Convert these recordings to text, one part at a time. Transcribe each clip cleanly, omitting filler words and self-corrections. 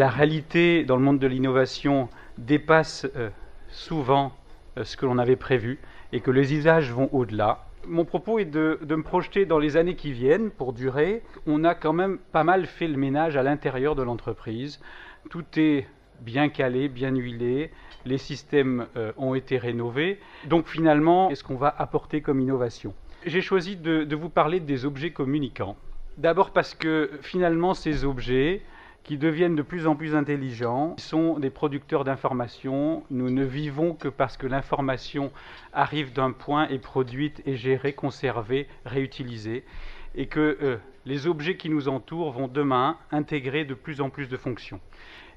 la réalité dans le monde de l'innovation dépasse souvent ce que l'on avait prévu et que les usages vont au-delà. Mon propos est de me projeter dans les années qui viennent pour durer. On a quand même pas mal fait le ménage à l'intérieur de l'entreprise. Tout est bien calé, bien huilé, les systèmes ont été rénovés. Donc finalement, qu'est-ce qu'on va apporter comme innovation? J'ai choisi de vous parler des objets communicants. D'abord parce que finalement ces objets qui deviennent de plus en plus intelligents sont des producteurs d'informations. Nous ne vivons que parce que l'information arrive d'un point, est produite, est gérée, conservée, réutilisée, et que les objets qui nous entourent vont demain intégrer de plus en plus de fonctions.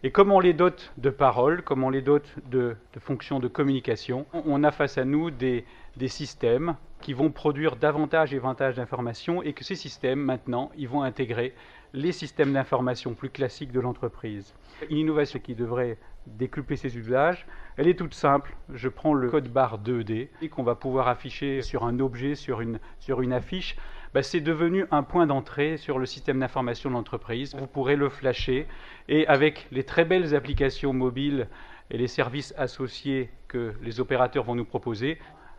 Et comme on les dote de paroles, comme on les dote de fonctions de communication, on a face à nous des systèmes qui vont produire davantage et davantage d'informations et que ces systèmes, maintenant, ils vont intégrer les systèmes d'information plus classiques de l'entreprise. Une innovation qui devrait décupler ses usages, elle est toute simple. Je prends le code barre 2D qu'on va pouvoir afficher sur un objet, sur une affiche. C'est devenu un point d'entrée sur le système d'information de l'entreprise. Vous pourrez le flasher et avec les très belles applications mobiles et les services associés que les opérateurs vont nous proposer,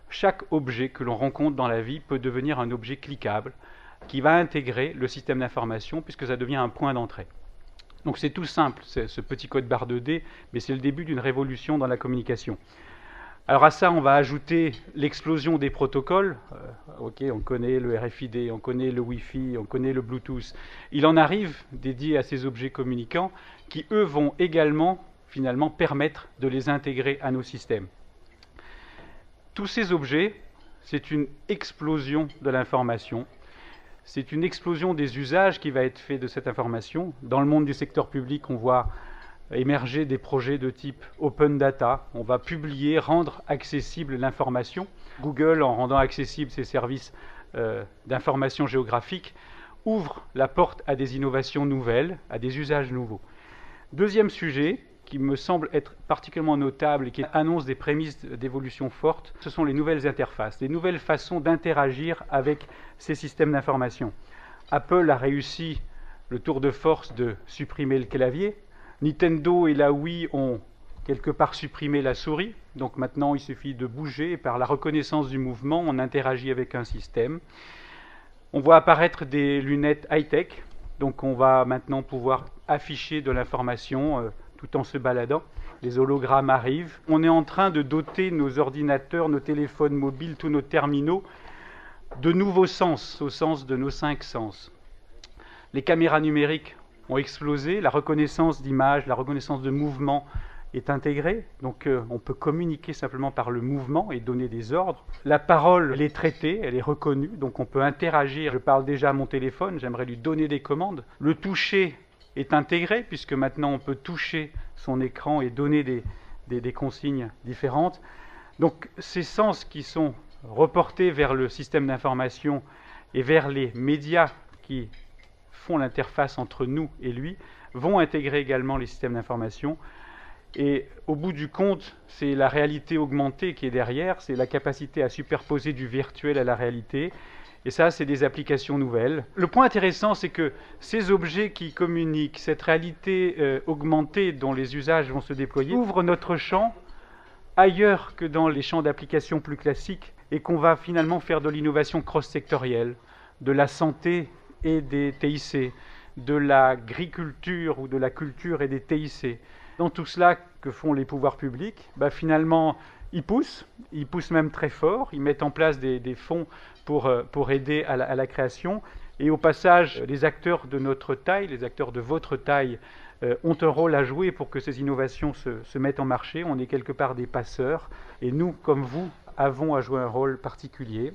chaque objet que l'on rencontre dans la vie peut devenir un objet cliquable qui va intégrer le système d'information puisque ça devient un point d'entrée. Donc c'est tout simple, ce petit code barre 2D, mais c'est le début d'une révolution dans la communication. Alors à ça, on va ajouter l'explosion des protocoles. On connaît le RFID, on connaît le Wi-Fi, on connaît le Bluetooth. Il en arrive dédiés à ces objets communicants qui, eux, vont également, finalement, permettre de les intégrer à nos systèmes. Tous ces objets, c'est une explosion de l'information. C'est une explosion des usages qui va être fait de cette information. Dans le monde du secteur public, on voit émerger des projets de type open data. On va publier, rendre accessible l'information. Google, en rendant accessible ses services d'information géographique, ouvre la porte à des innovations nouvelles, à des usages nouveaux. Deuxième sujet, qui me semble être particulièrement notable et qui annonce des prémices d'évolution fortes, ce sont les nouvelles interfaces, les nouvelles façons d'interagir avec ces systèmes d'information. Apple a réussi le tour de force de supprimer le clavier. Nintendo et la Wii ont quelque part supprimé la souris. Donc maintenant, il suffit de bouger et par la reconnaissance du mouvement, on interagit avec un système. On voit apparaître des lunettes high-tech. Donc on va maintenant pouvoir afficher de l'information tout en se baladant. Les hologrammes arrivent. On est en train de doter nos ordinateurs, nos téléphones mobiles, tous nos terminaux de nouveaux sens, au sens de nos 5 sens. Les caméras numériques ont explosé, la reconnaissance d'images, la reconnaissance de mouvement est intégrée. Donc on peut communiquer simplement par le mouvement et donner des ordres. La parole, elle est traitée, elle est reconnue, donc on peut interagir. Je parle déjà à mon téléphone, j'aimerais lui donner des commandes. Le toucher est intégré, puisque maintenant on peut toucher son écran et donner des consignes différentes. Donc ces sens qui sont reportés vers le système d'information et vers les médias qui font l'interface entre nous et lui, vont intégrer également les systèmes d'information. Et au bout du compte, c'est la réalité augmentée qui est derrière, c'est la capacité à superposer du virtuel à la réalité. Et ça, c'est des applications nouvelles. Le point intéressant, c'est que ces objets qui communiquent, cette réalité augmentée dont les usages vont se déployer, ouvrent notre champ ailleurs que dans les champs d'application plus classiques et qu'on va finalement faire de l'innovation cross-sectorielle, de la santé et des TIC, de l'agriculture ou de la culture et des TIC. Dans tout cela que font les pouvoirs publics, finalement, ils poussent même très fort, ils mettent en place des fonds pour aider à la création. Et au passage, les acteurs de notre taille, les acteurs de votre taille, ont un rôle à jouer pour que ces innovations se mettent en marché. On est quelque part des passeurs. Et nous, comme vous, avons à jouer un rôle particulier.